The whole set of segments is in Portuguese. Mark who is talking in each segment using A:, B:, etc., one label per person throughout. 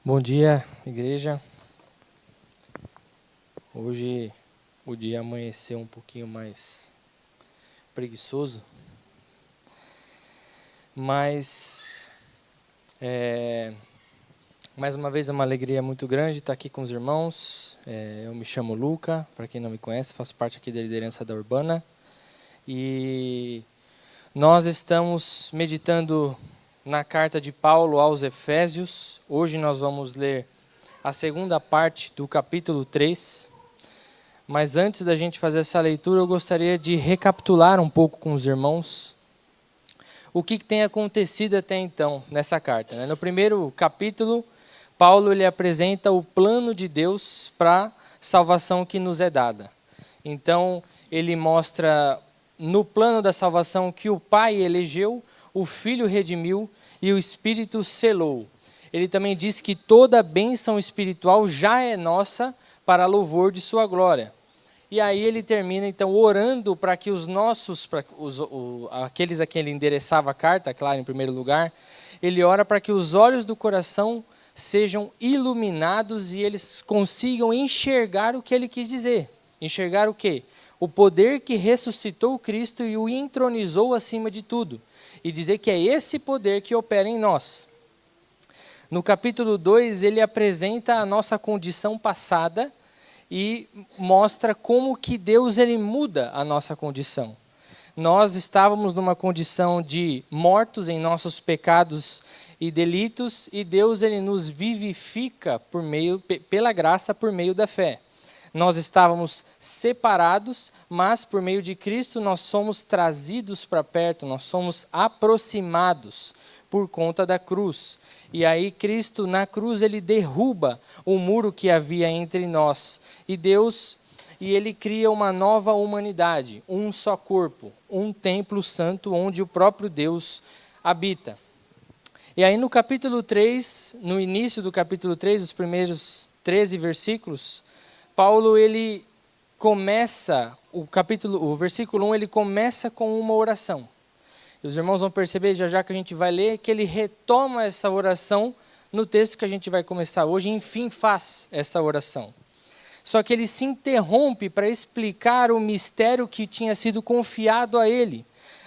A: Bom dia, igreja. Hoje o dia amanheceu um pouquinho mais preguiçoso, mas mais uma vez é uma alegria muito grande estar aqui com os irmãos. Eu me chamo Luca, para quem não me conhece, faço parte aqui da liderança da Urbana. E nós estamos meditando na carta de Paulo aos Efésios. Hoje nós vamos ler a segunda parte do capítulo 3. Mas antes da gente fazer essa leitura, eu gostaria de recapitular um pouco com os irmãos o que tem acontecido até então nessa carta, né? No primeiro capítulo, Paulo ele apresenta o plano de Deus para a salvação que nos é dada. Então, ele mostra no plano da salvação que o Pai elegeu, o Filho redimiu e o Espírito selou. Ele também diz que toda bênção espiritual já é nossa para louvor de sua glória. E aí ele termina, então, orando para que os nossos, aqueles a quem ele endereçava a carta, claro, em primeiro lugar, ele ora para que os olhos do coração sejam iluminados e eles consigam enxergar o que ele quis dizer. Enxergar o quê? O poder que ressuscitou Cristo e o entronizou acima de tudo. E dizer que é esse poder que opera em nós. No capítulo 2, ele apresenta a nossa condição passada e mostra como que Deus ele muda a nossa condição. Nós estávamos numa condição de mortos em nossos pecados e delitos, e Deus ele nos vivifica pela graça por meio da fé. Nós estávamos separados, mas por meio de Cristo nós somos trazidos para perto, nós somos aproximados por conta da cruz. E aí Cristo na cruz ele derruba o muro que havia entre nós. E ele cria uma nova humanidade, um só corpo, um templo santo onde o próprio Deus habita. E aí no capítulo 3, no início do capítulo 3, os primeiros 13 versículos, Paulo ele começa, o versículo 1 ele começa com uma oração. E os irmãos vão perceber já que a gente vai ler que ele retoma essa oração no texto que a gente vai começar hoje, e enfim faz essa oração. Só que ele se interrompe para explicar o mistério que tinha sido confiado a ele.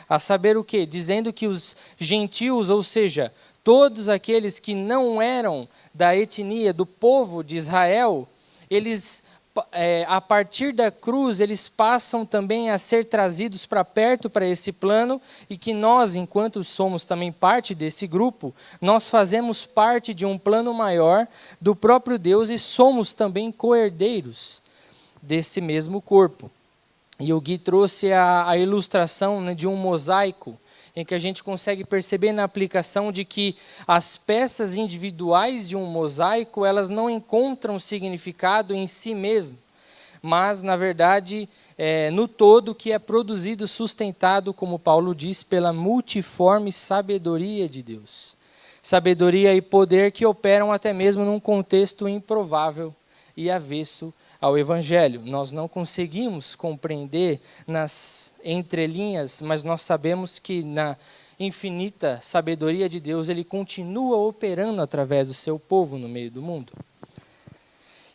A: A saber o quê? Dizendo que os gentios, ou seja, todos aqueles que não eram da etnia, do povo de Israel, eles, a partir da cruz, eles passam também a ser trazidos para perto para esse plano, e que nós, enquanto somos também parte desse grupo, nós fazemos parte de um plano maior do próprio Deus e somos também co-herdeiros desse mesmo corpo. E o Gui trouxe a ilustração, né, de um mosaico, em que a gente consegue perceber na aplicação de que as peças individuais de um mosaico, elas não encontram significado em si mesmo, mas, na verdade, no todo que é produzido, sustentado, como Paulo diz, pela multiforme sabedoria de Deus. Sabedoria e poder que operam até mesmo num contexto improvável e avesso ao Evangelho. Nós não conseguimos compreender nas entrelinhas, mas nós sabemos que na infinita sabedoria de Deus, ele continua operando através do seu povo no meio do mundo.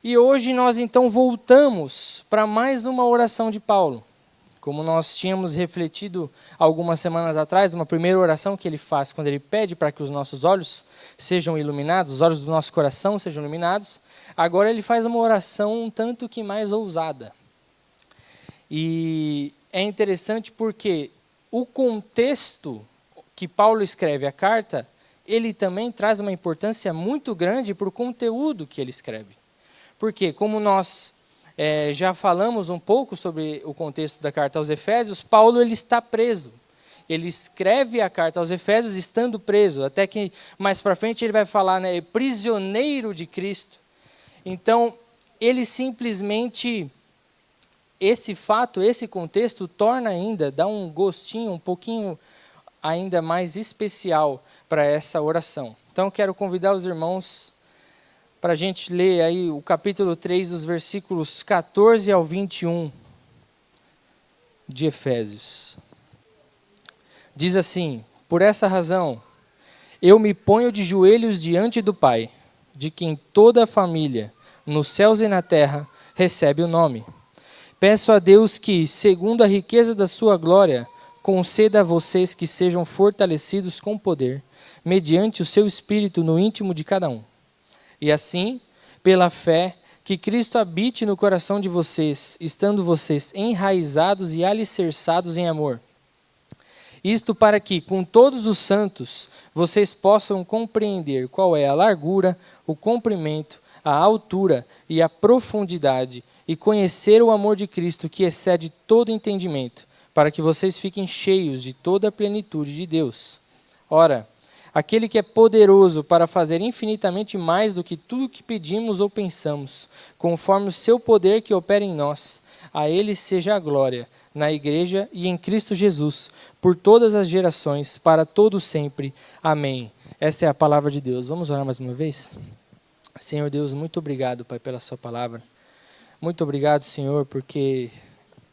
A: E hoje nós então voltamos para mais uma oração de Paulo. Como nós tínhamos refletido algumas semanas atrás, uma primeira oração que ele faz quando ele pede para que os nossos olhos sejam iluminados, os olhos do nosso coração sejam iluminados. Agora ele faz uma oração um tanto que mais ousada. E é interessante porque o contexto que Paulo escreve a carta, ele também traz uma importância muito grande para o conteúdo que ele escreve. Porque, como nós já falamos um pouco sobre o contexto da carta aos Efésios, Paulo ele está preso. Ele escreve a carta aos Efésios estando preso, até que mais para frente ele vai falar, né, prisioneiro de Cristo. Então, ele simplesmente, esse fato, esse contexto, torna ainda, dá um gostinho, um pouquinho ainda mais especial para essa oração. Então, quero convidar os irmãos para a gente ler aí o capítulo 3, dos versículos 14 ao 21 de Efésios. Diz assim: por essa razão, eu me ponho de joelhos diante do Pai, de quem toda a família, nos céus e na terra, recebe o nome. Peço a Deus que, segundo a riqueza da sua glória, conceda a vocês que sejam fortalecidos com poder, mediante o seu Espírito no íntimo de cada um. E assim, pela fé, que Cristo habite no coração de vocês, estando vocês enraizados e alicerçados em amor. Isto para que, com todos os santos, vocês possam compreender qual é a largura, o comprimento, a altura e a profundidade, e conhecer o amor de Cristo que excede todo entendimento, para que vocês fiquem cheios de toda a plenitude de Deus. Ora, aquele que é poderoso para fazer infinitamente mais do que tudo que pedimos ou pensamos, conforme o seu poder que opera em nós, a ele seja a glória, na Igreja e em Cristo Jesus, por todas as gerações, para todo sempre. Amém. Essa é a palavra de Deus. Vamos orar mais uma vez? Senhor Deus, muito obrigado, Pai, pela sua palavra. Muito obrigado, Senhor, porque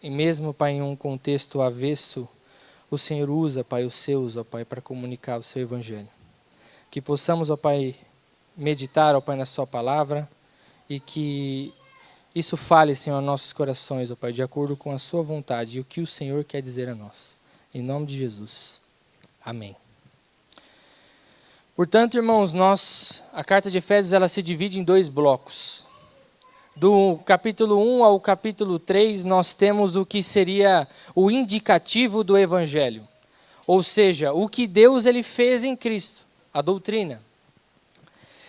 A: mesmo, Pai, em um contexto avesso, o Senhor usa, Pai, os seus, ó Pai, para comunicar o seu evangelho. Que possamos, ó Pai, meditar, ó Pai, na sua palavra e que isso fale, Senhor, aos nossos corações, ó Pai, de acordo com a sua vontade e o que o Senhor quer dizer a nós. Em nome de Jesus. Amém. Portanto, irmãos, a carta de Efésios ela se divide em 2 blocos. Do capítulo 1 ao capítulo 3, nós temos o que seria o indicativo do Evangelho. Ou seja, o que Deus ele fez em Cristo, a doutrina.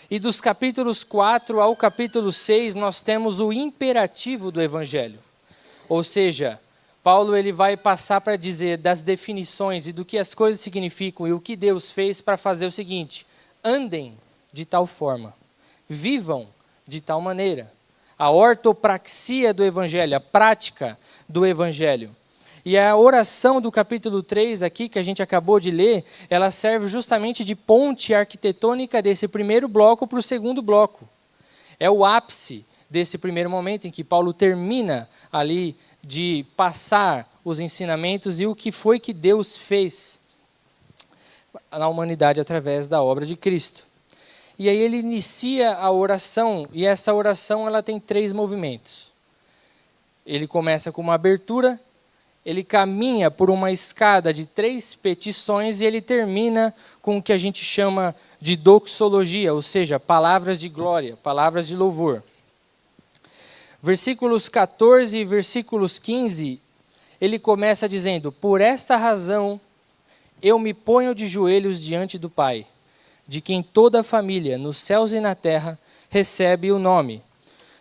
A: E dos capítulos 4 ao capítulo 6, nós temos o imperativo do Evangelho. Ou seja, Paulo ele vai passar para dizer das definições e do que as coisas significam e o que Deus fez para fazer o seguinte: andem de tal forma, vivam de tal maneira. A ortopraxia do Evangelho, a prática do Evangelho. E a oração do capítulo 3 aqui, que a gente acabou de ler, ela serve justamente de ponte arquitetônica desse primeiro bloco para o segundo bloco. É o ápice desse primeiro momento em que Paulo termina ali de passar os ensinamentos e o que foi que Deus fez na humanidade através da obra de Cristo. E aí ele inicia a oração, e essa oração ela tem 3 movimentos. Ele começa com uma abertura, ele caminha por uma escada de 3 petições e ele termina com o que a gente chama de doxologia, ou seja, palavras de glória, palavras de louvor. Versículos 14 e versículos 15, ele começa dizendo: por esta razão eu me ponho de joelhos diante do Pai, de quem toda a família, nos céus e na terra, recebe o nome.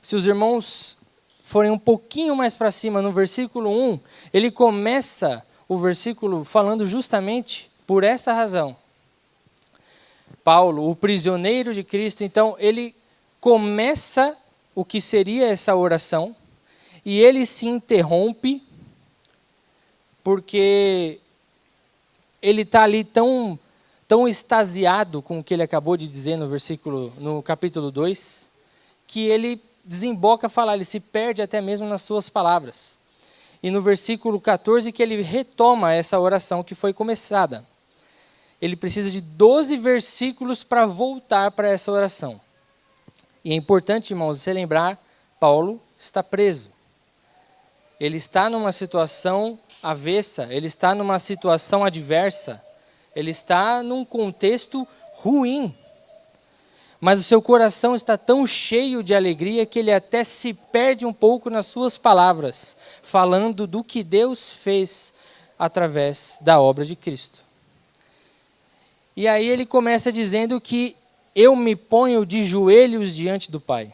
A: Se os irmãos forem um pouquinho mais para cima, no versículo 1, ele começa o versículo falando justamente por essa razão. Paulo, o prisioneiro de Cristo, então, ele começa o que seria essa oração, e ele se interrompe, porque ele está ali tão extasiado com o que ele acabou de dizer no capítulo 2, que ele desemboca a falar, ele se perde até mesmo nas suas palavras. E no versículo 14 que ele retoma essa oração que foi começada. Ele precisa de 12 versículos para voltar para essa oração. E é importante, irmãos, você lembrar, Paulo está preso. Ele está numa situação avessa, ele está numa situação adversa, ele está num contexto ruim. Mas o seu coração está tão cheio de alegria que ele até se perde um pouco nas suas palavras, falando do que Deus fez através da obra de Cristo. E aí ele começa dizendo que eu me ponho de joelhos diante do Pai.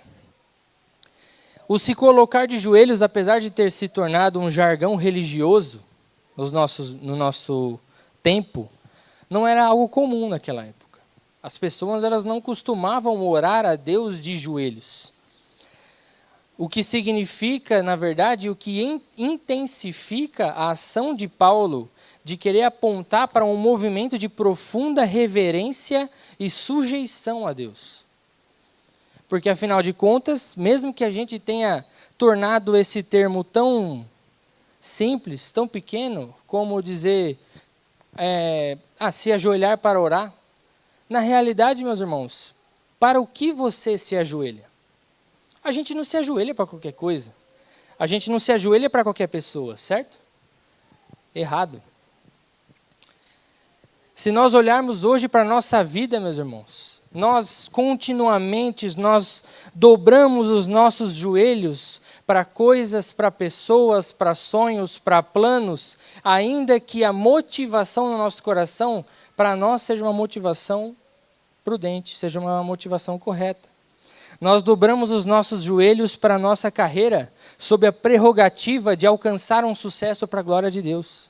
A: O se colocar de joelhos, apesar de ter se tornado um jargão religioso no nosso tempo, não era algo comum naquela época. As pessoas elas não costumavam orar a Deus de joelhos. O que significa, na verdade, o que intensifica a ação de Paulo de querer apontar para um movimento de profunda reverência e sujeição a Deus. Porque, afinal de contas, mesmo que a gente tenha tornado esse termo tão simples, tão pequeno, como dizer, se ajoelhar para orar, na realidade, meus irmãos, para o que você se ajoelha? A gente não se ajoelha para qualquer coisa. A gente não se ajoelha para qualquer pessoa, certo? Errado. Se nós olharmos hoje para a nossa vida, meus irmãos, nós continuamente dobramos os nossos joelhos para coisas, para pessoas, para sonhos, para planos, ainda que a motivação no nosso coração, para nós, seja uma motivação prudente, seja uma motivação correta. Nós dobramos os nossos joelhos para a nossa carreira, sob a prerrogativa de alcançar um sucesso para a glória de Deus.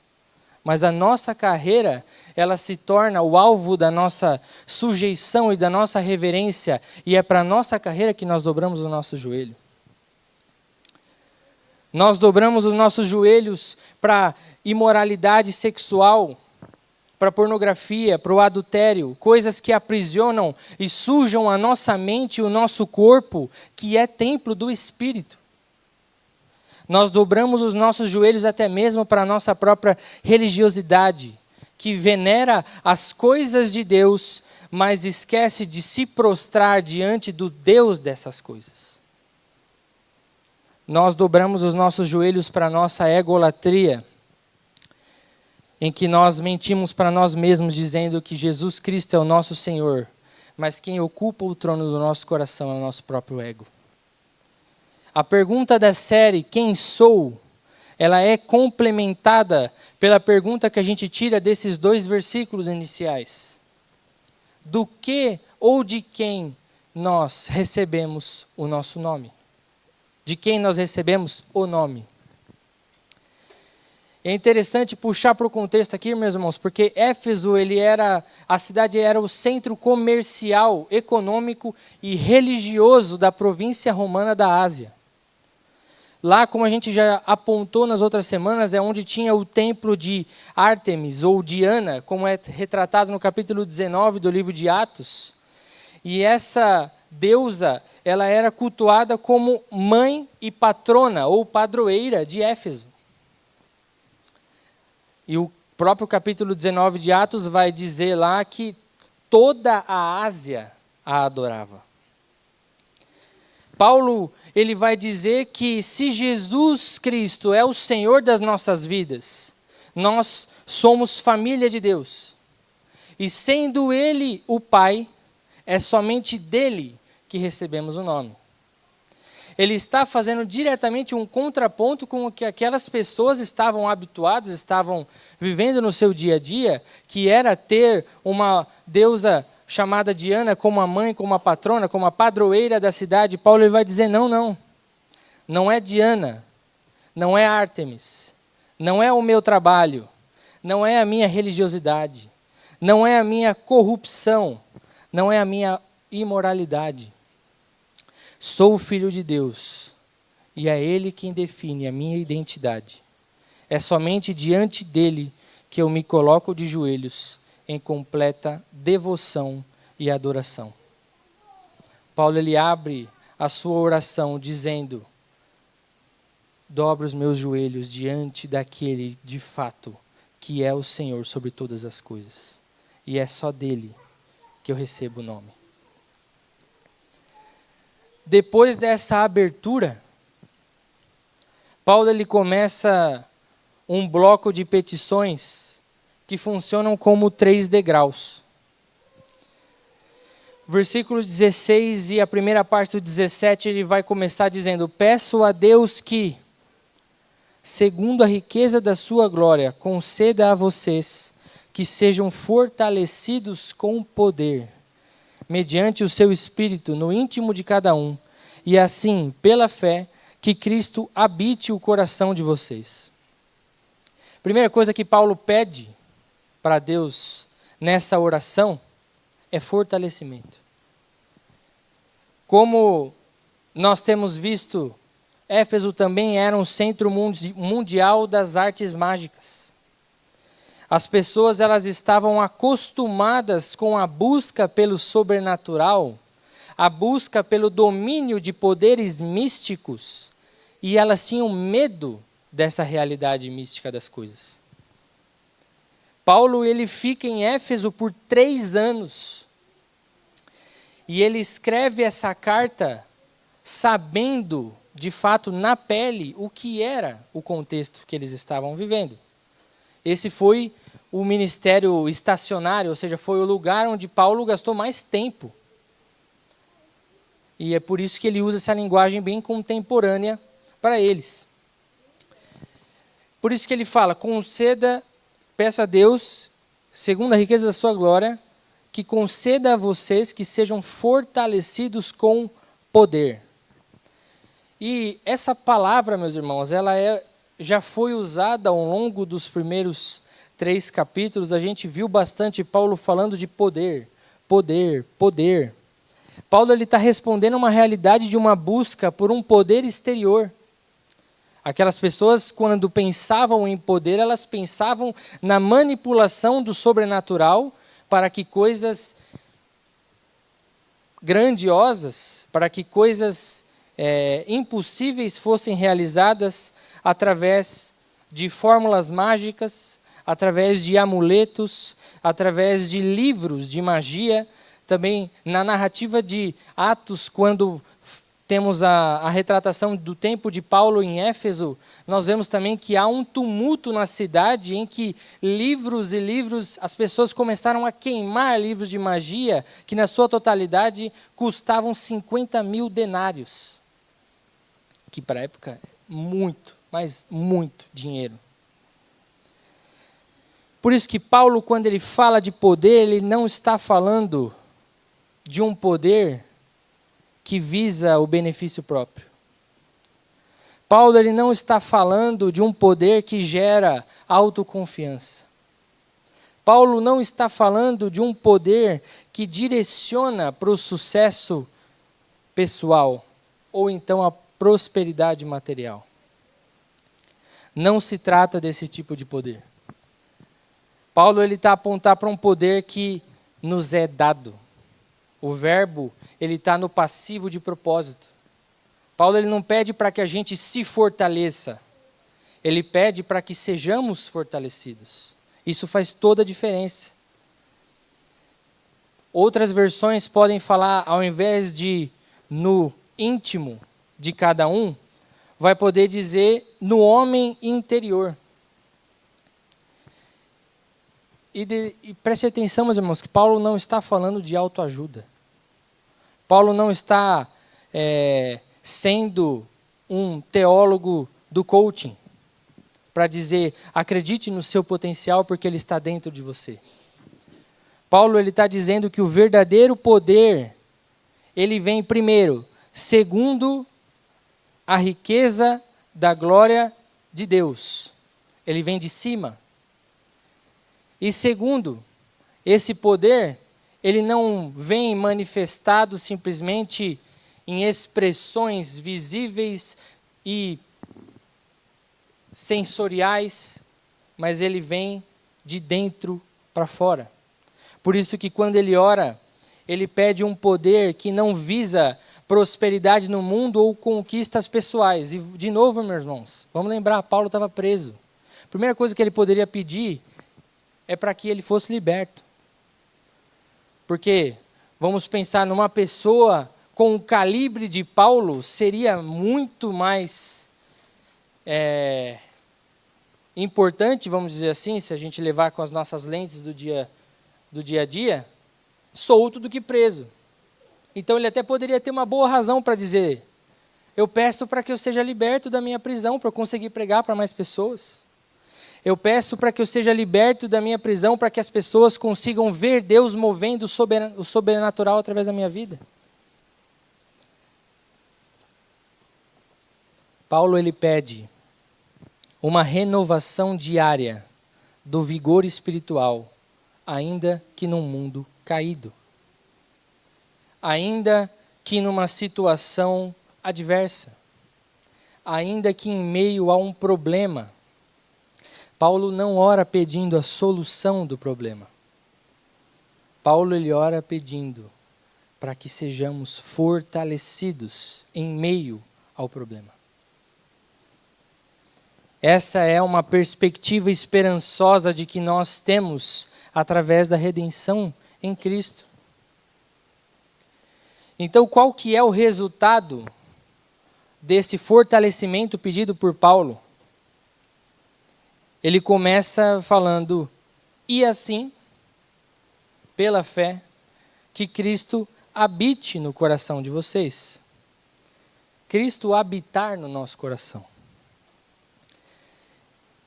A: Mas a nossa carreira, ela se torna o alvo da nossa sujeição e da nossa reverência, e é para a nossa carreira que nós dobramos o nosso joelho. Nós dobramos os nossos joelhos para imoralidade sexual, para a pornografia, para o adultério, coisas que aprisionam e sujam a nossa mente e o nosso corpo, que é templo do Espírito. Nós dobramos os nossos joelhos até mesmo para a nossa própria religiosidade, que venera as coisas de Deus, mas esquece de se prostrar diante do Deus dessas coisas. Nós dobramos os nossos joelhos para a nossa egolatria, em que nós mentimos para nós mesmos, dizendo que Jesus Cristo é o nosso Senhor, mas quem ocupa o trono do nosso coração é o nosso próprio ego. A pergunta da série, quem sou? Ela é complementada pela pergunta que a gente tira desses 2 versículos iniciais. Do que ou de quem nós recebemos o nosso nome? De quem nós recebemos o nome? É interessante puxar para o contexto aqui, meus irmãos, porque Éfeso, a cidade era o centro comercial, econômico e religioso da província romana da Ásia. Lá, como a gente já apontou nas outras semanas, é onde tinha o templo de Ártemis, ou Diana, como é retratado no capítulo 19 do livro de Atos. E essa deusa, ela era cultuada como mãe e patrona, ou padroeira de Éfeso. E o próprio capítulo 19 de Atos vai dizer lá que toda a Ásia a adorava. Paulo, ele vai dizer que se Jesus Cristo é o Senhor das nossas vidas, nós somos família de Deus. E sendo Ele o Pai, é somente dele que recebemos o nome. Ele está fazendo diretamente um contraponto com o que aquelas pessoas estavam habituadas, estavam vivendo no seu dia a dia, que era ter uma deusa chamada Diana como a mãe, como a patrona, como a padroeira da cidade. Paulo ele vai dizer, não é Diana, não é Ártemis, não é o meu trabalho, não é a minha religiosidade, não é a minha corrupção, não é a minha imoralidade. Sou o filho de Deus e é Ele quem define a minha identidade. É somente diante dele que eu me coloco de joelhos em completa devoção e adoração. Paulo ele abre a sua oração dizendo: dobro os meus joelhos diante daquele de fato que é o Senhor sobre todas as coisas. E é só dele que eu recebo o nome. Depois dessa abertura, Paulo ele começa um bloco de petições que funcionam como 3 degraus. Versículos 16 e a primeira parte do 17, ele vai começar dizendo: peço a Deus que, segundo a riqueza da sua glória, conceda a vocês que sejam fortalecidos com poder, mediante o seu Espírito no íntimo de cada um, e assim, pela fé, que Cristo habite o coração de vocês. Primeira coisa que Paulo pede para Deus nessa oração é fortalecimento. Como nós temos visto, Éfeso também era um centro mundial das artes mágicas. As pessoas elas estavam acostumadas com a busca pelo sobrenatural, a busca pelo domínio de poderes místicos, e elas tinham medo dessa realidade mística das coisas. Paulo ele fica em Éfeso por 3 anos. E ele escreve essa carta sabendo, de fato, na pele, o que era o contexto que eles estavam vivendo. Esse foi o ministério estacionário, ou seja, foi o lugar onde Paulo gastou mais tempo. E é por isso que ele usa essa linguagem bem contemporânea para eles. Por isso que ele fala, conceda, peço a Deus, segundo a riqueza da sua glória, que conceda a vocês que sejam fortalecidos com poder. E essa palavra, meus irmãos, já foi usada ao longo dos primeiros 3 capítulos. A gente viu bastante Paulo falando de poder, poder, poder. Paulo está respondendo a uma realidade de uma busca por um poder exterior. Aquelas pessoas, quando pensavam em poder, elas pensavam na manipulação do sobrenatural para que coisas grandiosas, para que coisas impossíveis fossem realizadas através de fórmulas mágicas, através de amuletos, através de livros de magia. Também na narrativa de Atos, quando temos a retratação do tempo de Paulo em Éfeso, nós vemos também que há um tumulto na cidade em que livros e livros, as pessoas começaram a queimar livros de magia que na sua totalidade custavam 50 mil denários. Que para a época é muito, mas muito dinheiro. Por isso que Paulo, quando ele fala de poder, ele não está falando de um poder que visa o benefício próprio. Paulo ele não está falando de um poder que gera autoconfiança. Paulo não está falando de um poder que direciona para o sucesso pessoal ou então a prosperidade material. Não se trata desse tipo de poder. Paulo ele está a apontar para um poder que nos é dado. O verbo, ele está no passivo de propósito. Paulo ele não pede para que a gente se fortaleça. Ele pede para que sejamos fortalecidos. Isso faz toda a diferença. Outras versões podem falar, ao invés de no íntimo de cada um, vai poder dizer no homem interior. E preste atenção, meus irmãos, que Paulo não está falando de autoajuda. Paulo não está sendo um teólogo do coaching para dizer, acredite no seu potencial porque ele está dentro de você. Paulo ele está dizendo que o verdadeiro poder, ele vem primeiro, segundo a riqueza da glória de Deus. Ele vem de cima. E segundo, esse poder, ele não vem manifestado simplesmente em expressões visíveis e sensoriais, mas ele vem de dentro para fora. Por isso que quando ele ora, ele pede um poder que não visa prosperidade no mundo ou conquistas pessoais. E de novo, meus irmãos, vamos lembrar, Paulo estava preso. A primeira coisa que ele poderia pedir é para que ele fosse liberto. Porque, vamos pensar numa pessoa com o calibre de Paulo, seria muito mais importante, vamos dizer assim, se a gente levar com as nossas lentes do dia a dia, solto do que preso. Então ele até poderia ter uma boa razão para dizer, eu peço para que eu seja liberto da minha prisão, para eu conseguir pregar para mais pessoas. Eu peço para que eu seja liberto da minha prisão, para que as pessoas consigam ver Deus movendo o sobrenatural através da minha vida. Paulo ele pede uma renovação diária do vigor espiritual, ainda que num mundo caído. Ainda que numa situação adversa. Ainda que em meio a um problema. Paulo não ora pedindo a solução do problema. Paulo ele ora pedindo para que sejamos fortalecidos em meio ao problema. Essa é uma perspectiva esperançosa de que nós temos através da redenção em Cristo. Então, qual que é o resultado desse fortalecimento pedido por Paulo? Ele começa falando, e assim, pela fé, que Cristo habite no coração de vocês. Cristo habitar no nosso coração.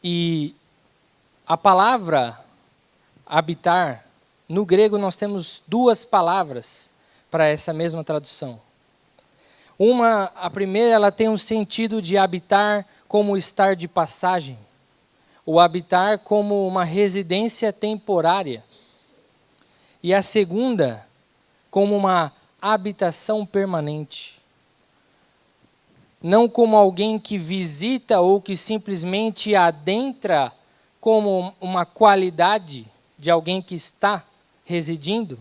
A: E a palavra habitar, no grego nós temos duas palavras para essa mesma tradução. A primeira, ela tem um sentido de habitar como estar de passagem, ou habitar como uma residência temporária. E a segunda, como uma habitação permanente. Não como alguém que visita ou que simplesmente adentra como uma qualidade de alguém que está residindo,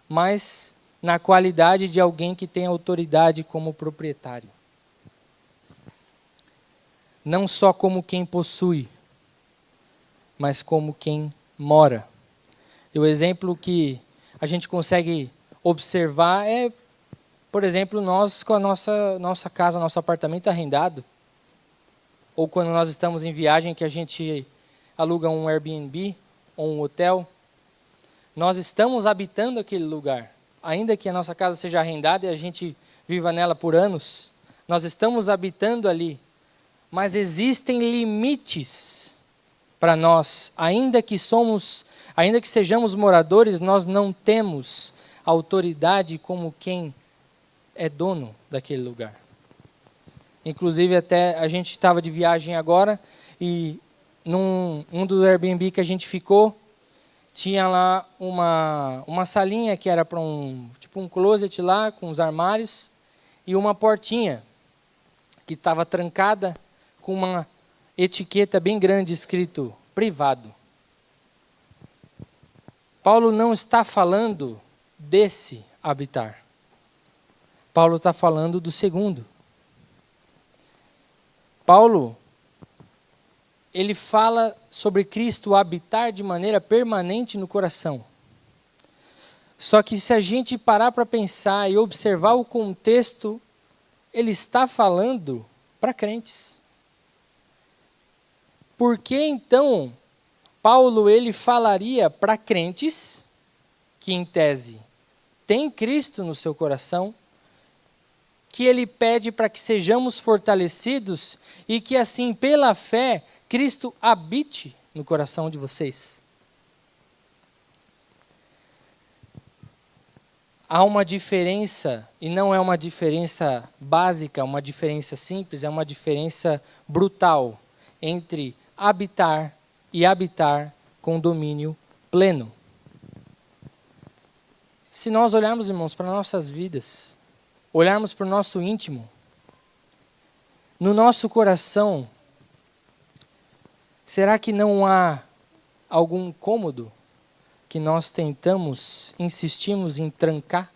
A: mas na qualidade de alguém que tem autoridade como proprietário. Não só como quem possui, mas como quem mora. E o exemplo que a gente consegue observar é, por exemplo, nós com a nossa casa, nosso apartamento arrendado, ou quando nós estamos em viagem que a gente aluga um Airbnb ou um hotel, nós estamos habitando aquele lugar. Ainda que a nossa casa seja arrendada e a gente viva nela por anos, nós estamos habitando ali. Mas existem limites para nós. Ainda que sejamos moradores, nós não temos autoridade como quem é dono daquele lugar. Inclusive, até a gente estava de viagem agora e um do Airbnb que a gente ficou, tinha lá uma salinha que era para um closet lá, com os armários, e uma portinha que estava trancada com uma etiqueta bem grande escrito privado. Paulo não está falando desse habitar. Paulo está falando do segundo. Paulo, ele fala sobre Cristo habitar de maneira permanente no coração. Só que se a gente parar para pensar e observar o contexto, ele está falando para crentes. Por que então Paulo ele falaria para crentes que em tese tem Cristo no seu coração, que ele pede para que sejamos fortalecidos e que assim pela fé Cristo habite no coração de vocês? Há uma diferença, e não é uma diferença básica, uma diferença simples, é uma diferença brutal entre habitar e habitar com domínio pleno. Se nós olharmos, irmãos, para nossas vidas, olharmos para o nosso íntimo, no nosso coração, será que não há algum incômodo que nós insistimos em trancar,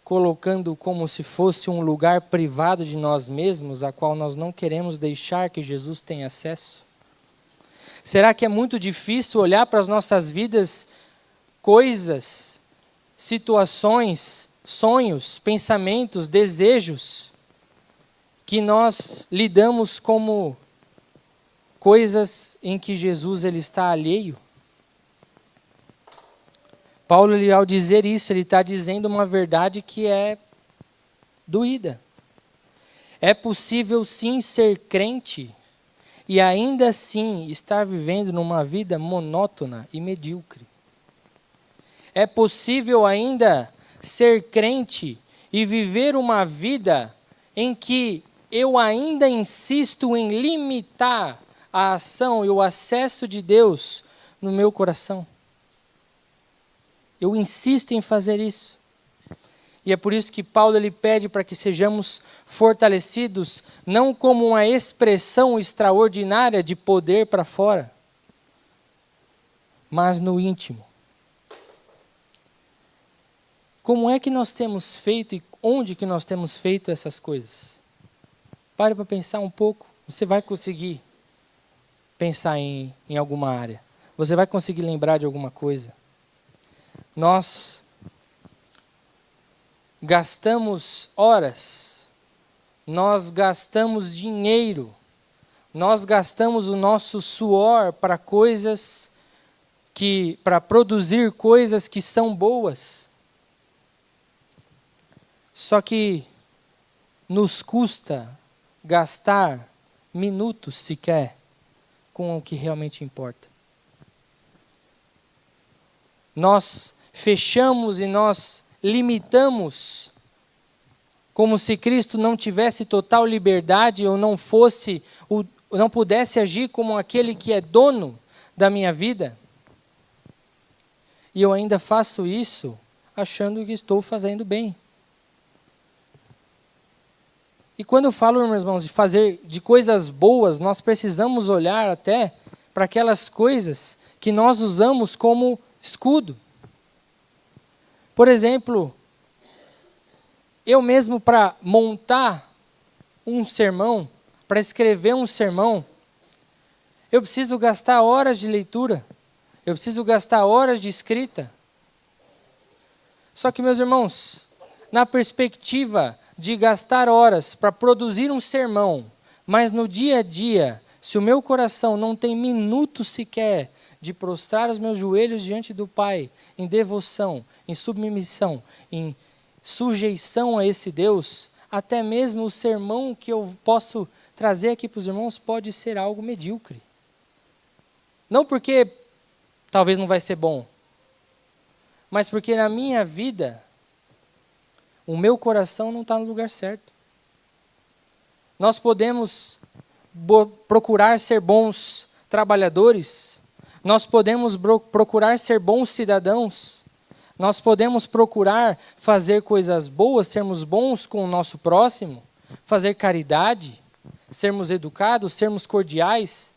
A: colocando como se fosse um lugar privado de nós mesmos, a qual nós não queremos deixar que Jesus tenha acesso? Será que é muito difícil olhar para as nossas vidas, coisas, situações, sonhos, pensamentos, desejos, que nós lidamos como coisas em que Jesus ele está alheio? Paulo, ao dizer isso, ele está dizendo uma verdade que é doída. É possível sim ser crente e ainda assim estar vivendo numa vida monótona e medíocre. É possível ainda ser crente e viver uma vida em que eu ainda insisto em limitar a ação e o acesso de Deus no meu coração. Eu insisto em fazer isso. E é por isso que Paulo ele pede para que sejamos fortalecidos, não como uma expressão extraordinária de poder para fora, mas no íntimo. Como é que nós temos feito e onde que nós temos feito essas coisas? Pare para pensar um pouco. Você vai conseguir pensar em alguma área. Você vai conseguir lembrar de alguma coisa. Nós gastamos horas, nós gastamos dinheiro, nós gastamos o nosso suor para produzir coisas que são boas. Só que nos custa gastar minutos sequer com o que realmente importa. Nós fechamos e nós limitamos, como se Cristo não tivesse total liberdade ou não pudesse agir como aquele que é dono da minha vida. E eu ainda faço isso achando que estou fazendo bem. E quando eu falo, meus irmãos, de fazer de coisas boas, nós precisamos olhar até para aquelas coisas que nós usamos como escudo. Por exemplo, eu mesmo para montar um sermão, para escrever um sermão, eu preciso gastar horas de leitura, eu preciso gastar horas de escrita. Só que, meus irmãos, na perspectiva de gastar horas para produzir um sermão, mas no dia a dia, se o meu coração não tem minutos sequer de prostrar os meus joelhos diante do Pai, em devoção, em submissão, em sujeição a esse Deus, até mesmo o sermão que eu posso trazer aqui para os irmãos pode ser algo medíocre. Não porque talvez não vai ser bom, mas porque na minha vida, o meu coração não está no lugar certo. Nós podemos procurar ser bons trabalhadores, nós podemos procurar ser bons cidadãos, nós podemos procurar fazer coisas boas, sermos bons com o nosso próximo, fazer caridade, sermos educados, sermos cordiais.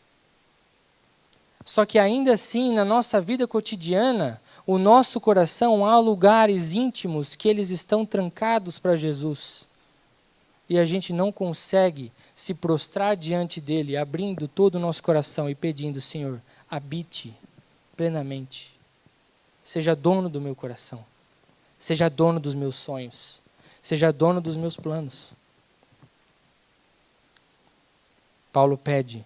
A: Só que ainda assim, na nossa vida cotidiana, o nosso coração, há lugares íntimos que eles estão trancados para Jesus. E a gente não consegue se prostrar diante dele, abrindo todo o nosso coração e pedindo: Senhor, habite plenamente. Seja dono do meu coração. Seja dono dos meus sonhos. Seja dono dos meus planos. Paulo pede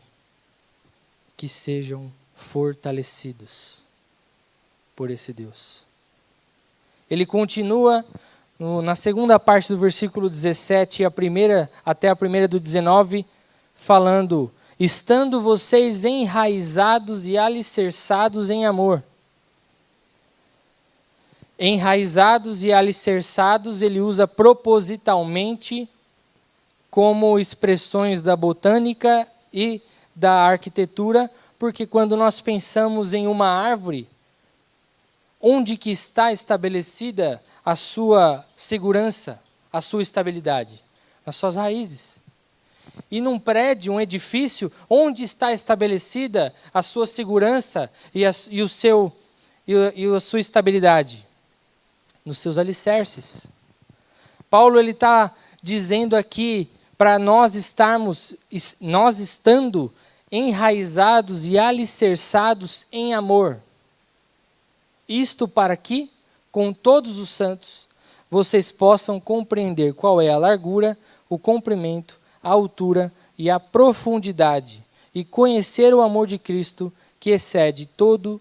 A: que sejam fortalecidos por esse Deus. Ele continua na segunda parte do versículo 17 até a primeira do 19, falando: estando vocês enraizados e alicerçados em amor. Enraizados e alicerçados, ele usa propositalmente como expressões da botânica e da arquitetura, porque quando nós pensamos em uma árvore, onde que está estabelecida a sua segurança, a sua estabilidade? Nas suas raízes. E num prédio, um edifício, onde está estabelecida a sua segurança e a sua estabilidade? Nos seus alicerces. Paulo está dizendo aqui para nós estando enraizados e alicerçados em amor. Isto para que, com todos os santos, vocês possam compreender qual é a largura, o comprimento, a altura e a profundidade, e conhecer o amor de Cristo, que excede todo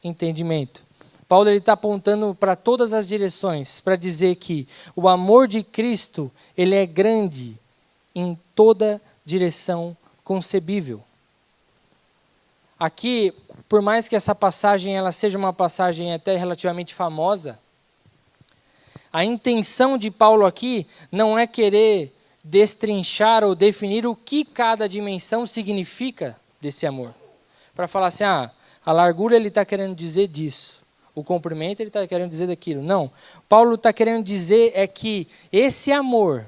A: entendimento. Paulo está apontando para todas as direções, para dizer que o amor de Cristo, ele é grande em toda direção concebível. Aqui, por mais que essa passagem ela seja uma passagem até relativamente famosa, a intenção de Paulo aqui não é querer destrinchar ou definir o que cada dimensão significa desse amor. Para falar assim, a largura ele está querendo dizer disso, o comprimento ele está querendo dizer daquilo. Não, Paulo está querendo dizer é que esse amor,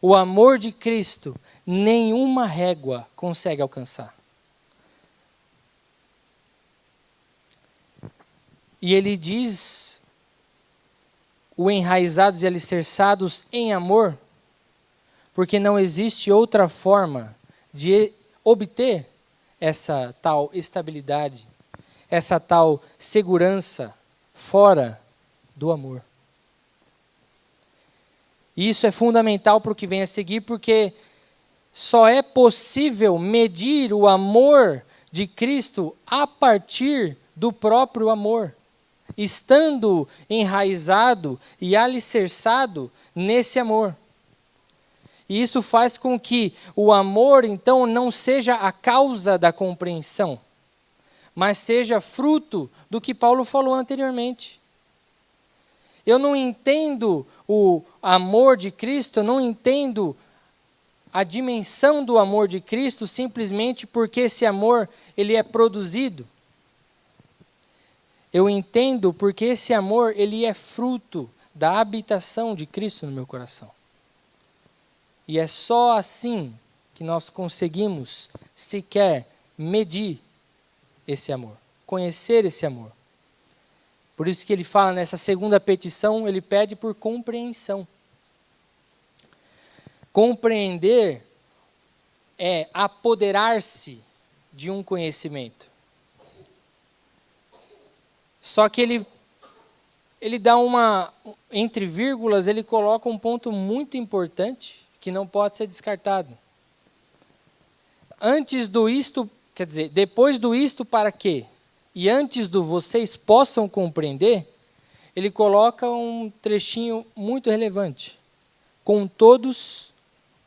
A: o amor de Cristo, nenhuma régua consegue alcançar. E ele diz, o enraizados e alicerçados em amor, porque não existe outra forma de obter essa tal estabilidade, essa tal segurança fora do amor. E isso é fundamental para o que vem a seguir, porque só é possível medir o amor de Cristo a partir do próprio amor, estando enraizado e alicerçado nesse amor. E isso faz com que o amor, então, não seja a causa da compreensão, mas seja fruto do que Paulo falou anteriormente. Eu não entendo o amor de Cristo, eu não entendo a dimensão do amor de Cristo simplesmente porque esse amor ele é produzido. Eu entendo porque esse amor ele é fruto da habitação de Cristo no meu coração. E é só assim que nós conseguimos sequer medir esse amor, conhecer esse amor. Por isso que ele fala nessa segunda petição, ele pede por compreensão. Compreender é apoderar-se de um conhecimento. Só que ele dá entre vírgulas, ele coloca um ponto muito importante que não pode ser descartado. Depois do isto para quê? E antes do vocês possam compreender, ele coloca um trechinho muito relevante. Com todos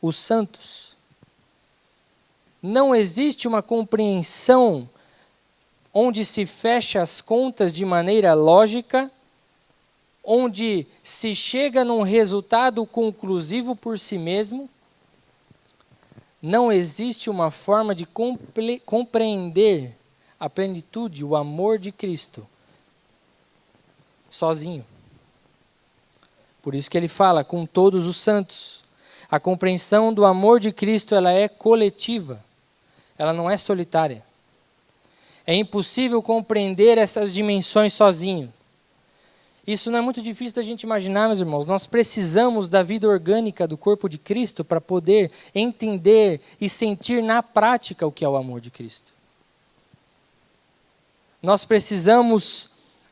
A: os santos. Não existe uma compreensão onde se fecha as contas de maneira lógica, onde se chega num resultado conclusivo por si mesmo. Não existe uma forma de compreender a plenitude, o amor de Cristo, sozinho. Por isso que ele fala, com todos os santos. A compreensão do amor de Cristo, ela é coletiva, ela não é solitária. É impossível compreender essas dimensões sozinho. Isso não é muito difícil da gente imaginar, meus irmãos. Nós precisamos da vida orgânica do corpo de Cristo para poder entender e sentir na prática o que é o amor de Cristo. Nós precisamos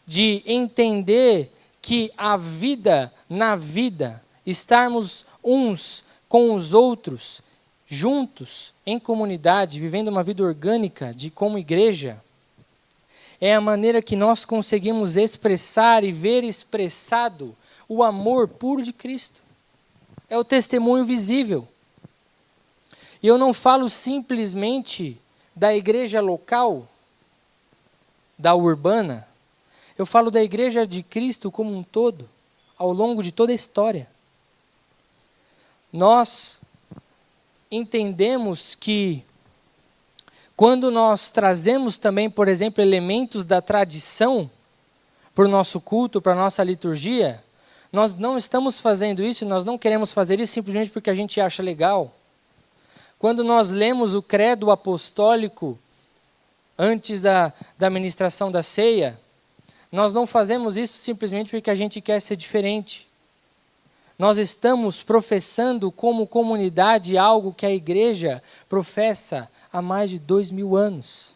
A: de entender que a vida na vida, estarmos uns com os outros, juntos, em comunidade, vivendo uma vida orgânica como igreja, é a maneira que nós conseguimos expressar e ver expressado o amor puro de Cristo. É o testemunho visível. E eu não falo simplesmente da igreja local, da urbana, eu falo da igreja de Cristo como um todo, ao longo de toda a história. Nós entendemos que quando nós trazemos também, por exemplo, elementos da tradição para o nosso culto, para a nossa liturgia, nós não estamos fazendo isso, nós não queremos fazer isso simplesmente porque a gente acha legal. Quando nós lemos o credo apostólico antes da ministração da ceia, nós não fazemos isso simplesmente porque a gente quer ser diferente. Nós estamos professando como comunidade algo que a igreja professa há mais de 2000 anos.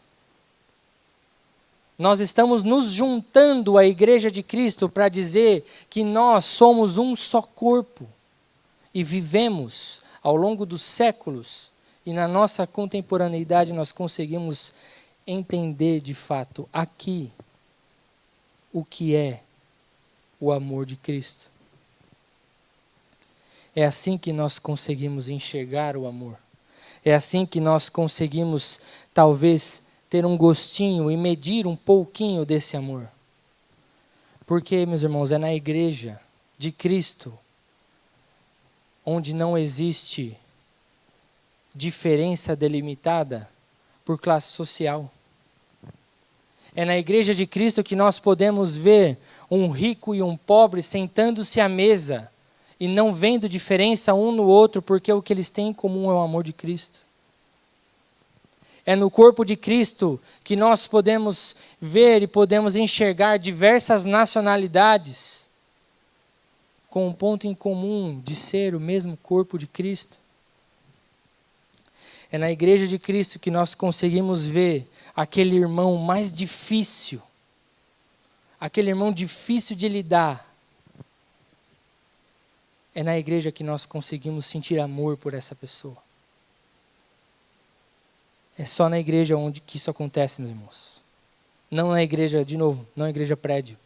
A: Nós estamos nos juntando à igreja de Cristo para dizer que nós somos um só corpo e vivemos ao longo dos séculos e na nossa contemporaneidade nós conseguimos entender de fato aqui o que é o amor de Cristo. É assim que nós conseguimos enxergar o amor. É assim que nós conseguimos, talvez, ter um gostinho e medir um pouquinho desse amor. Porque, meus irmãos, é na igreja de Cristo onde não existe diferença delimitada por classe social. É na igreja de Cristo que nós podemos ver um rico e um pobre sentando-se à mesa e não vendo diferença um no outro, porque o que eles têm em comum é o amor de Cristo. É no corpo de Cristo que nós podemos ver e podemos enxergar diversas nacionalidades com um ponto em comum de ser o mesmo corpo de Cristo. É na igreja de Cristo que nós conseguimos ver aquele irmão mais difícil, aquele irmão difícil de lidar, É na igreja que nós conseguimos sentir amor por essa pessoa. É só na igreja onde que isso acontece, meus irmãos. Não na igreja, de novo, não na igreja prédio.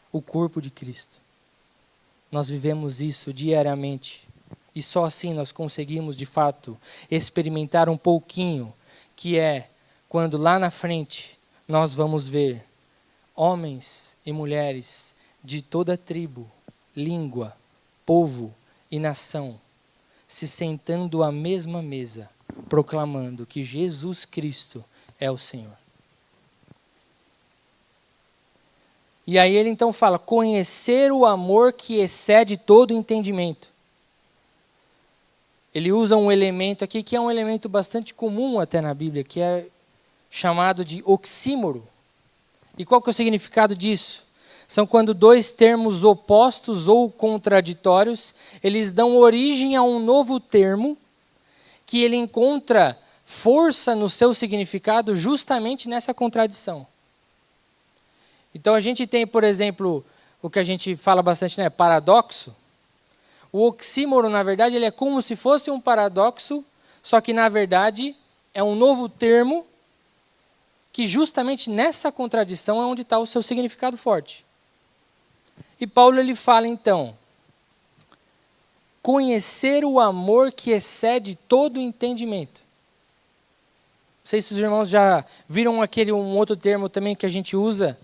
A: O corpo de Cristo. Nós vivemos isso diariamente. E só assim nós conseguimos, de fato, experimentar um pouquinho, que é quando lá na frente nós vamos ver homens e mulheres de toda tribo, língua, povo e nação se sentando à mesma mesa, proclamando que Jesus Cristo é o Senhor. E aí ele então fala, conhecer o amor que excede todo entendimento. Ele usa um elemento aqui que é um elemento bastante comum até na Bíblia, que é chamado de oxímoro. E qual que é o significado disso? São quando dois termos opostos ou contraditórios, eles dão origem a um novo termo, que ele encontra força no seu significado justamente nessa contradição. Então a gente tem, por exemplo, o que a gente fala bastante, né, paradoxo. O oxímoro, na verdade, ele é como se fosse um paradoxo, só que, na verdade, é um novo termo que justamente nessa contradição é onde está o seu significado forte. E Paulo ele fala, então, conhecer o amor que excede todo entendimento. Não sei se os irmãos já viram um outro termo também que a gente usa,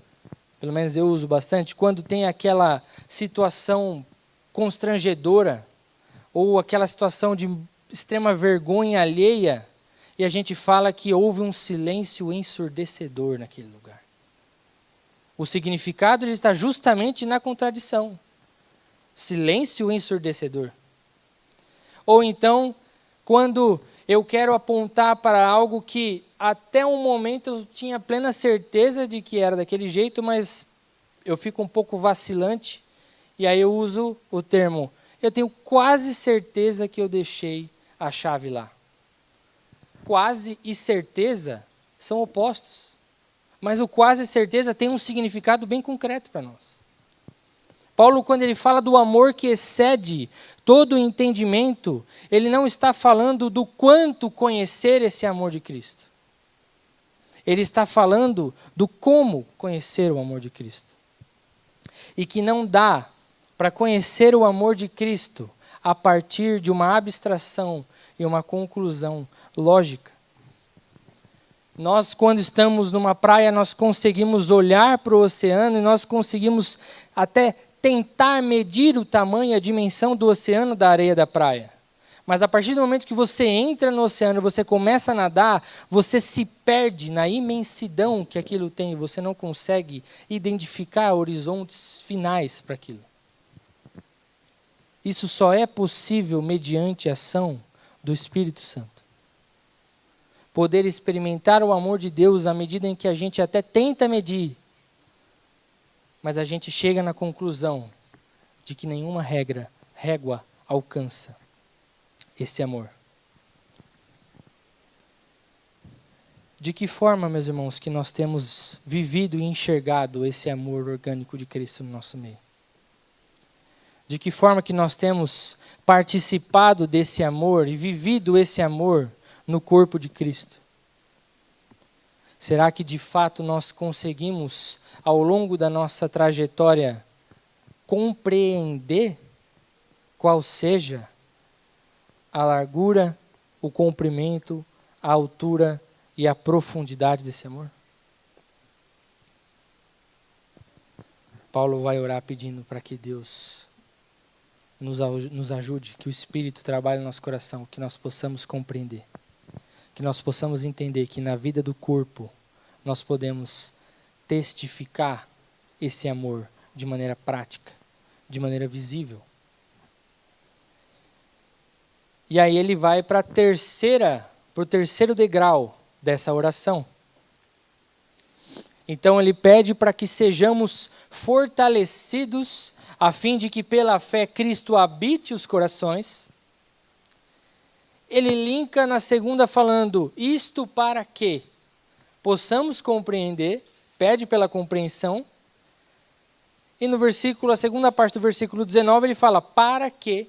A: pelo menos eu uso bastante, quando tem aquela situação constrangedora, ou aquela situação de extrema vergonha alheia, e a gente fala que houve um silêncio ensurdecedor naquele lugar. O significado ele está justamente na contradição. Silêncio ensurdecedor. Ou então, quando eu quero apontar para algo que até um momento eu tinha plena certeza de que era daquele jeito, mas eu fico um pouco vacilante, e aí eu uso o termo, eu tenho quase certeza que eu deixei a chave lá. Quase e certeza são opostos. Mas o quase certeza tem um significado bem concreto para nós. Paulo, quando ele fala do amor que excede todo o entendimento, ele não está falando do quanto conhecer esse amor de Cristo. Ele está falando do como conhecer o amor de Cristo. E que não dá para conhecer o amor de Cristo a partir de uma abstração e uma conclusão lógica. Nós, quando estamos numa praia, nós conseguimos olhar para o oceano e nós conseguimos até tentar medir o tamanho e a dimensão do oceano da areia da praia. Mas a partir do momento que você entra no oceano, você começa a nadar, você se perde na imensidão que aquilo tem, você não consegue identificar horizontes finais para aquilo. Isso só é possível mediante a ação do Espírito Santo. Poder experimentar o amor de Deus à medida em que a gente até tenta medir, mas a gente chega na conclusão de que nenhuma régua alcança esse amor. De que forma, meus irmãos, que nós temos vivido e enxergado esse amor orgânico de Cristo no nosso meio? De que forma que nós temos participado desse amor e vivido esse amor no corpo de Cristo? Será que de fato nós conseguimos, ao longo da nossa trajetória, compreender qual seja a largura, o comprimento, a altura e a profundidade desse amor? Paulo vai orar pedindo para que Deus nos ajude, que o Espírito trabalhe no nosso coração, que nós possamos compreender, que nós possamos entender que na vida do corpo nós podemos testificar esse amor de maneira prática, de maneira visível. E aí ele vai para o terceiro degrau dessa oração. Então ele pede para que sejamos fortalecidos a fim de que pela fé Cristo habite os corações. Ele linka na segunda falando, isto para que possamos compreender, pede pela compreensão, E no versículo, a segunda parte do versículo 19, ele fala, para que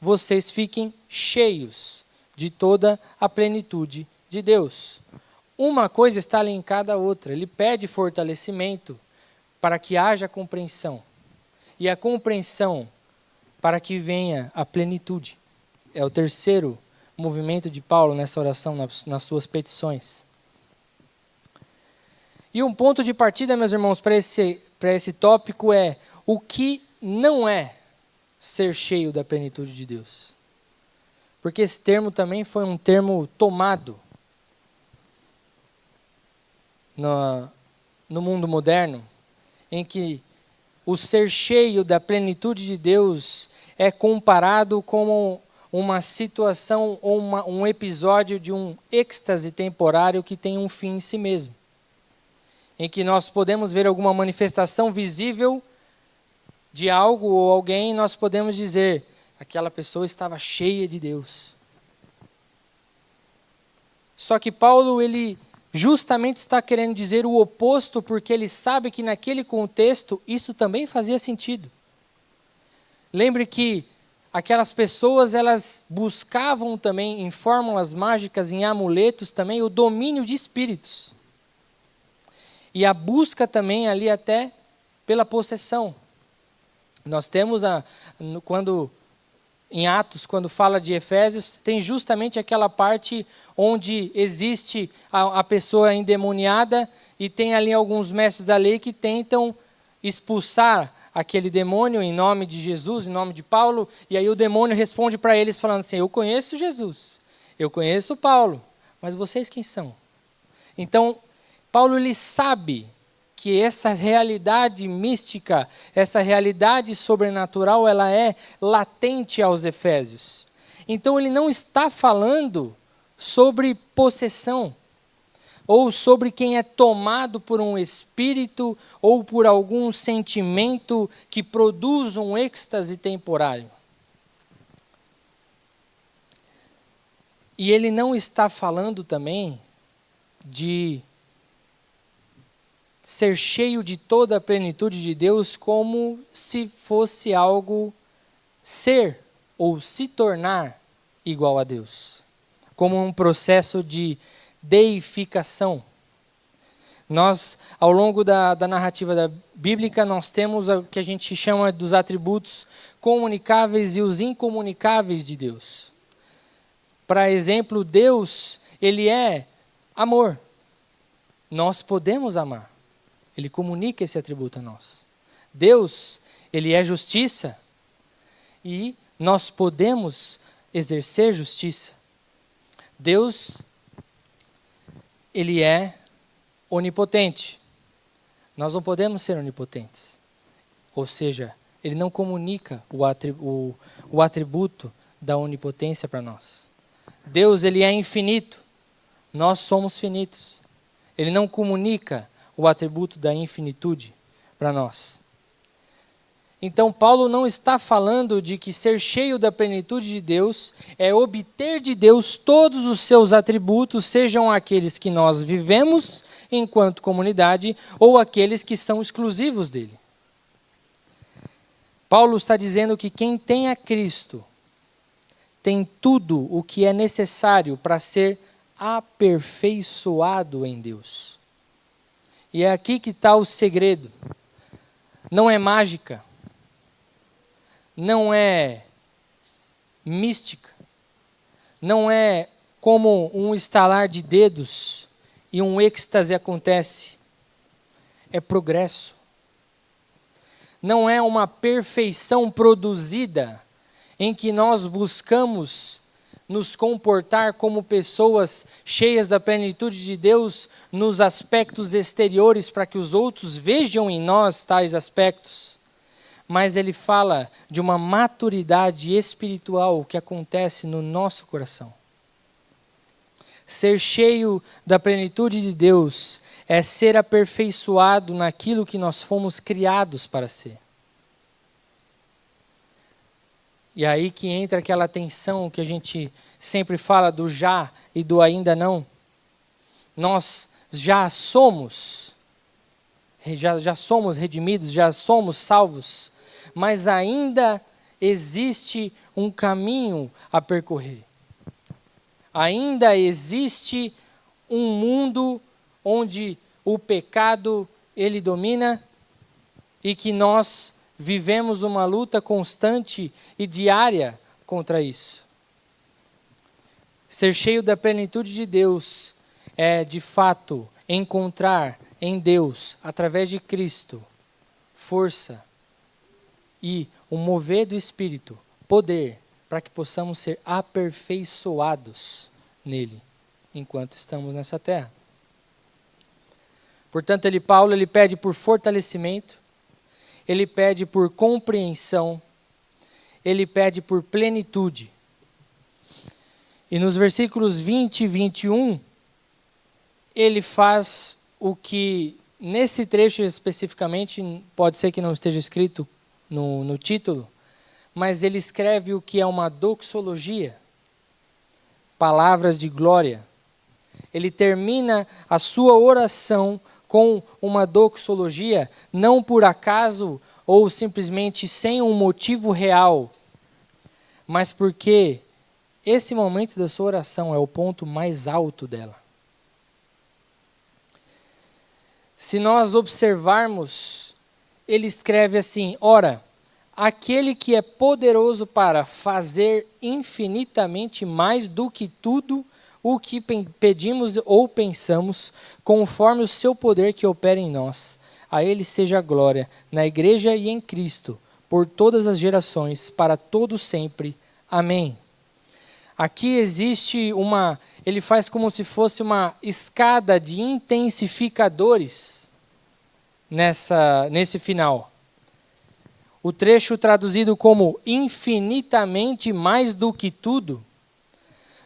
A: vocês fiquem cheios de toda a plenitude de Deus. Uma coisa está linkada à outra. Ele pede fortalecimento para que haja compreensão. E a compreensão para que venha a plenitude. É o terceiro movimento de Paulo nessa oração, nas suas petições. E um ponto de partida, meus irmãos, para esse tópico é o que não é ser cheio da plenitude de Deus. Porque esse termo também foi um termo tomado no mundo moderno, em que o ser cheio da plenitude de Deus é comparado com uma situação ou um episódio de um êxtase temporário que tem um fim em si mesmo. Em que nós podemos ver alguma manifestação visível de algo ou alguém, e nós podemos dizer, aquela pessoa estava cheia de Deus. Só que Paulo, ele justamente está querendo dizer o oposto, porque ele sabe que naquele contexto isso também fazia sentido. Lembre que aquelas pessoas, elas buscavam também em fórmulas mágicas, em amuletos também, o domínio de espíritos. E a busca também ali até pela possessão. Nós temos, em Atos, quando fala de Efésios, tem justamente aquela parte onde existe a pessoa endemoniada e tem ali alguns mestres da lei que tentam expulsar aquele demônio em nome de Jesus, em nome de Paulo, e aí o demônio responde para eles falando assim, eu conheço Jesus, eu conheço Paulo, mas vocês quem são? Então, Paulo, ele sabe que essa realidade mística, essa realidade sobrenatural, ela é latente aos Efésios. Então, ele não está falando sobre possessão, ou sobre quem é tomado por um espírito, ou por algum sentimento que produz um êxtase temporário. E ele não está falando também de ser cheio de toda a plenitude de Deus como se fosse algo ser ou se tornar igual a Deus. Como um processo de deificação. Nós, ao longo da narrativa bíblica, nós temos o que a gente chama dos atributos comunicáveis e os incomunicáveis de Deus. Para exemplo, Deus, ele é amor. Nós podemos amar. Ele comunica esse atributo a nós. Deus, ele é justiça. E nós podemos exercer justiça. Deus, ele é onipotente. Nós não podemos ser onipotentes. Ou seja, ele não comunica o atributo da onipotência para nós. Deus, ele é infinito. Nós somos finitos. Ele não comunica o atributo da infinitude para nós. Então, Paulo não está falando de que ser cheio da plenitude de Deus é obter de Deus todos os seus atributos, sejam aqueles que nós vivemos enquanto comunidade ou aqueles que são exclusivos dele. Paulo está dizendo que quem tem a Cristo tem tudo o que é necessário para ser aperfeiçoado em Deus. E é aqui que está o segredo. Não é mágica. Não é mística. Não é como um estalar de dedos e um êxtase acontece. É progresso. Não é uma perfeição produzida em que nós buscamos nos comportar como pessoas cheias da plenitude de Deus nos aspectos exteriores para que os outros vejam em nós tais aspectos. Mas ele fala de uma maturidade espiritual que acontece no nosso coração. Ser cheio da plenitude de Deus é ser aperfeiçoado naquilo que nós fomos criados para ser. E aí que entra aquela tensão que a gente sempre fala do já e do ainda não. Nós já somos já somos redimidos, já somos salvos, mas ainda existe um caminho a percorrer. Ainda existe um mundo onde o pecado ele domina e que nós vivemos uma luta constante e diária contra isso. Ser cheio da plenitude de Deus é, de fato, encontrar em Deus, através de Cristo, força e o mover do Espírito, poder, para que possamos ser aperfeiçoados nele, enquanto estamos nessa terra. Portanto, Paulo pede por fortalecimento, ele pede por compreensão, ele pede por plenitude. E nos versículos 20 e 21, ele faz o que, nesse trecho especificamente, pode ser que não esteja escrito no título, mas ele escreve o que é uma doxologia, palavras de glória. Ele termina a sua oração com uma doxologia, não por acaso ou simplesmente sem um motivo real, mas porque esse momento da sua oração é o ponto mais alto dela. Se nós observarmos, ele escreve assim: ora, aquele que é poderoso para fazer infinitamente mais do que tudo o que pedimos ou pensamos, conforme o seu poder que opera em nós. A ele seja a glória, na igreja e em Cristo, por todas as gerações, para todo sempre. Amém. Aqui existe ele faz como se fosse uma escada de intensificadores nesse final. O trecho traduzido como infinitamente mais do que tudo,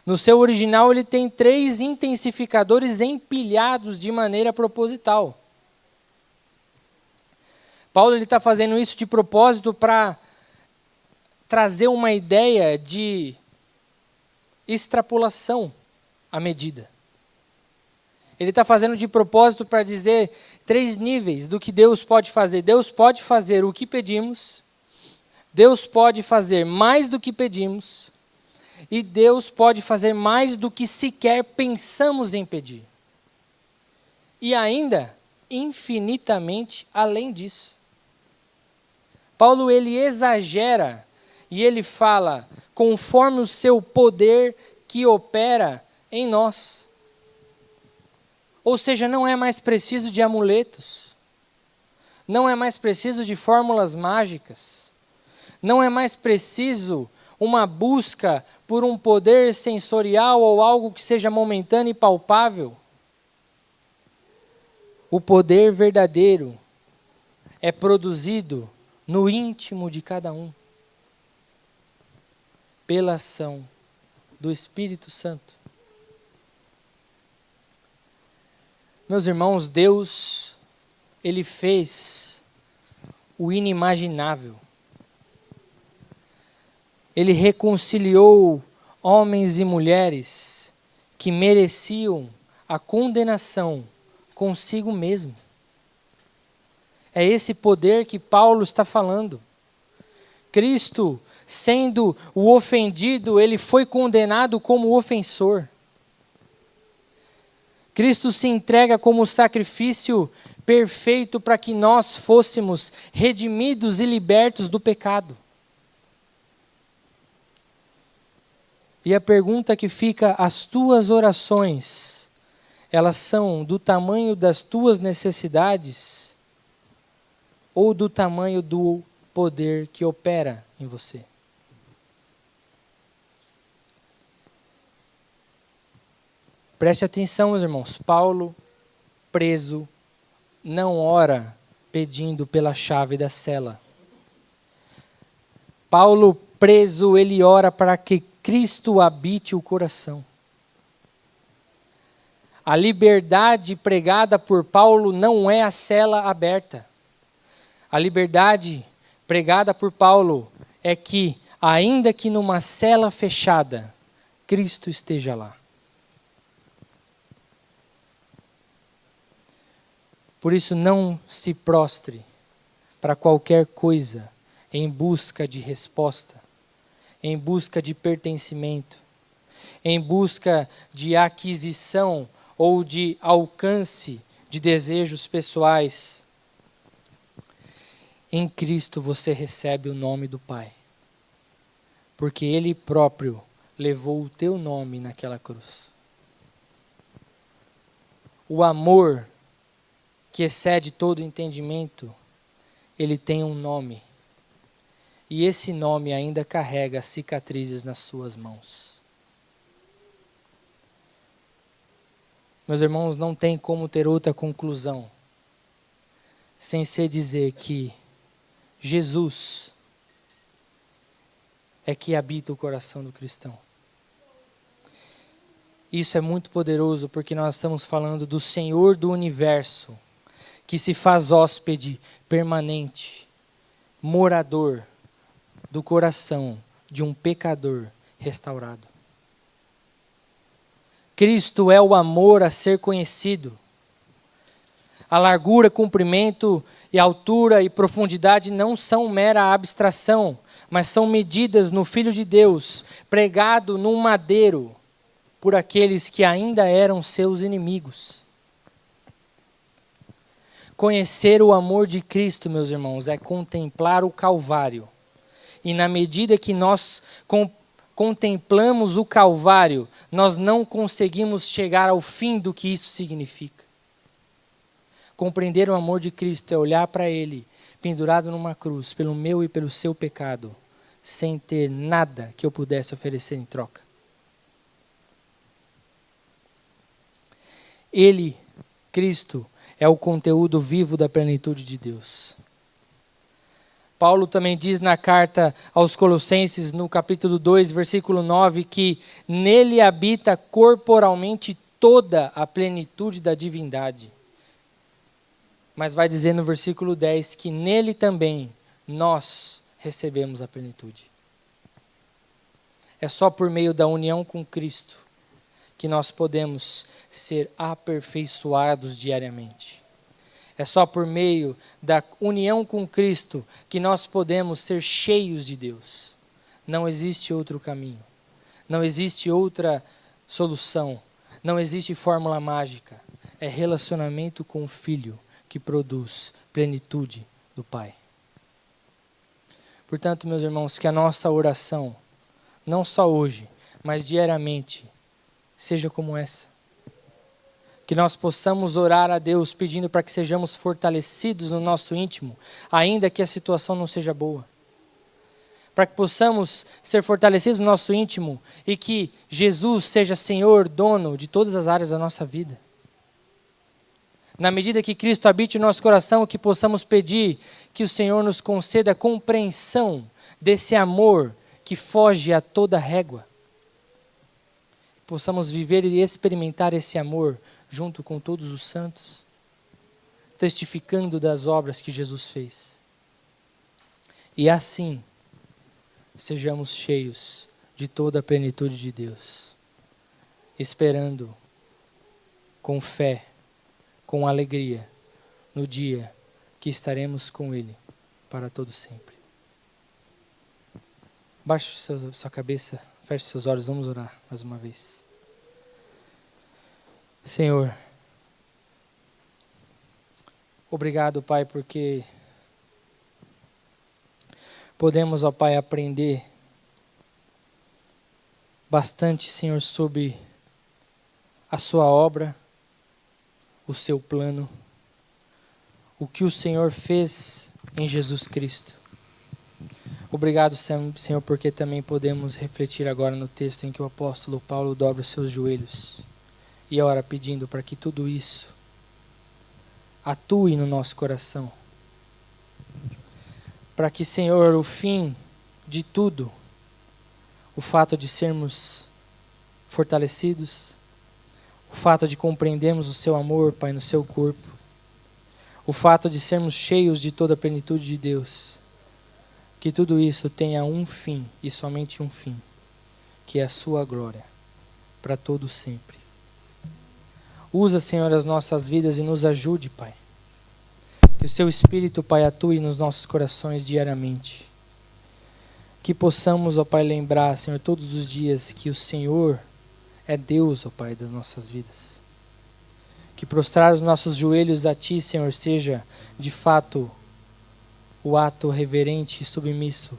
A: no seu original ele tem 3 intensificadores empilhados de maneira proposital. Paulo está fazendo isso de propósito para trazer uma ideia de extrapolação à medida. Ele está fazendo de propósito para dizer 3 níveis do que Deus pode fazer. Deus pode fazer o que pedimos, Deus pode fazer mais do que pedimos, e Deus pode fazer mais do que sequer pensamos em pedir. E ainda, infinitamente além disso. Paulo, ele exagera e ele fala, conforme o seu poder que opera em nós. Ou seja, não é mais preciso de amuletos, não é mais preciso de fórmulas mágicas, não é mais preciso uma busca por um poder sensorial ou algo que seja momentâneo e palpável. O poder verdadeiro é produzido no íntimo de cada um, pela ação do Espírito Santo. Meus irmãos, Deus, ele fez o inimaginável. Ele reconciliou homens e mulheres que mereciam a condenação consigo mesmo. É esse poder que Paulo está falando. Cristo, sendo o ofendido, ele foi condenado como ofensor. Cristo se entrega como sacrifício perfeito para que nós fôssemos redimidos e libertos do pecado. E a pergunta que fica, as tuas orações, elas são do tamanho das tuas necessidades ou do tamanho do poder que opera em você? Preste atenção, meus irmãos. Paulo, preso, não ora pedindo pela chave da cela. Paulo, preso, ele ora para que Cristo habite o coração. A liberdade pregada por Paulo não é a cela aberta. A liberdade pregada por Paulo é que, ainda que numa cela fechada, Cristo esteja lá. Por isso, não se prostre para qualquer coisa em busca de resposta, em busca de pertencimento, em busca de aquisição ou de alcance de desejos pessoais. Em Cristo você recebe o nome do Pai, porque Ele próprio levou o teu nome naquela cruz. O amor que excede todo entendimento, ele tem um nome. E esse nome ainda carrega cicatrizes nas suas mãos. Meus irmãos, não tem como ter outra conclusão sem ser dizer que Jesus é que habita o coração do cristão. Isso é muito poderoso porque nós estamos falando do Senhor do universo, que se faz hóspede permanente, morador do coração de um pecador restaurado. Cristo é o amor a ser conhecido. A largura, comprimento e altura e profundidade não são mera abstração, mas são medidas no Filho de Deus, pregado num madeiro por aqueles que ainda eram seus inimigos. Conhecer o amor de Cristo, meus irmãos, é contemplar o Calvário. E na medida que nós contemplamos o Calvário, nós não conseguimos chegar ao fim do que isso significa. Compreender o amor de Cristo é olhar para Ele, pendurado numa cruz, pelo meu e pelo seu pecado, sem ter nada que eu pudesse oferecer em troca. Ele, Cristo, é o conteúdo vivo da plenitude de Deus. Paulo também diz na carta aos Colossenses, no capítulo 2, versículo 9, que nele habita corporalmente toda a plenitude da divindade. Mas vai dizer no versículo 10 que nele também nós recebemos a plenitude. É só por meio da união com Cristo que nós podemos ser aperfeiçoados diariamente. É só por meio da união com Cristo que nós podemos ser cheios de Deus. Não existe outro caminho. Não existe outra solução. Não existe fórmula mágica. É relacionamento com o Filho que produz plenitude do Pai. Portanto, meus irmãos, que a nossa oração, não só hoje, mas diariamente, seja como essa. Que nós possamos orar a Deus pedindo para que sejamos fortalecidos no nosso íntimo, ainda que a situação não seja boa. Para que possamos ser fortalecidos no nosso íntimo e que Jesus seja Senhor, dono de todas as áreas da nossa vida. Na medida que Cristo habite no nosso coração, que possamos pedir que o Senhor nos conceda compreensão desse amor que foge a toda régua. Possamos viver e experimentar esse amor junto com todos os santos, testificando das obras que Jesus fez. E assim, sejamos cheios de toda a plenitude de Deus, esperando com fé, com alegria, no dia que estaremos com Ele para todo sempre. Baixe sua cabeça, feche seus olhos, vamos orar mais uma vez. Senhor, obrigado, Pai, porque podemos, ó Pai, aprender bastante, Senhor, sobre a sua obra, o seu plano, o que o Senhor fez em Jesus Cristo. Obrigado, Senhor, porque também podemos refletir agora no texto em que o apóstolo Paulo dobra os seus joelhos e ora pedindo para que tudo isso atue no nosso coração. Para que, Senhor, o fim de tudo, o fato de sermos fortalecidos, o fato de compreendermos o seu amor, Pai, no seu corpo, o fato de sermos cheios de toda a plenitude de Deus, que tudo isso tenha um fim e somente um fim, que é a sua glória, para todo sempre. Usa, Senhor, as nossas vidas e nos ajude, Pai, Que o Seu Espírito, Pai, atue nos nossos corações diariamente. Que possamos, ó Pai, lembrar, Senhor, todos os dias que o Senhor é Deus, ó Pai, das nossas vidas. Que prostrar os nossos joelhos a Ti, Senhor, seja, de fato, o ato reverente e submisso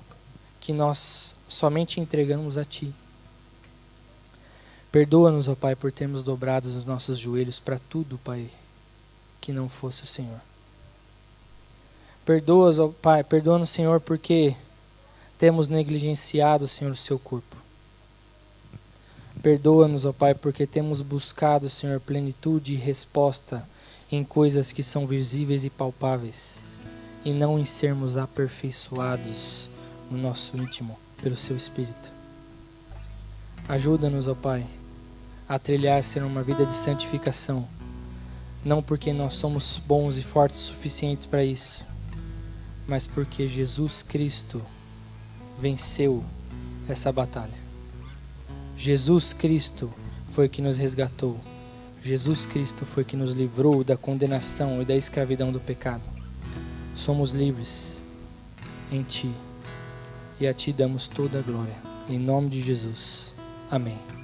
A: que nós somente entregamos a Ti. Perdoa-nos, ó Pai, por termos dobrado os nossos joelhos para tudo, Pai, que não fosse o Senhor. Perdoa-nos, ó Pai, perdoa-nos, Senhor, porque temos negligenciado, Senhor, o Seu corpo. Perdoa-nos, ó Pai, porque temos buscado, Senhor, plenitude e resposta em coisas que são visíveis e palpáveis, e não em sermos aperfeiçoados no nosso íntimo pelo Seu Espírito. Ajuda-nos, ó Pai, a trilhar, Senhor, uma vida de santificação, não porque nós somos bons e fortes o suficientes para isso, mas porque Jesus Cristo venceu essa batalha. Jesus Cristo foi que nos resgatou. Jesus Cristo foi que nos livrou da condenação e da escravidão do pecado. Somos livres em Ti e a Ti damos toda a glória. Em nome de Jesus. Amém.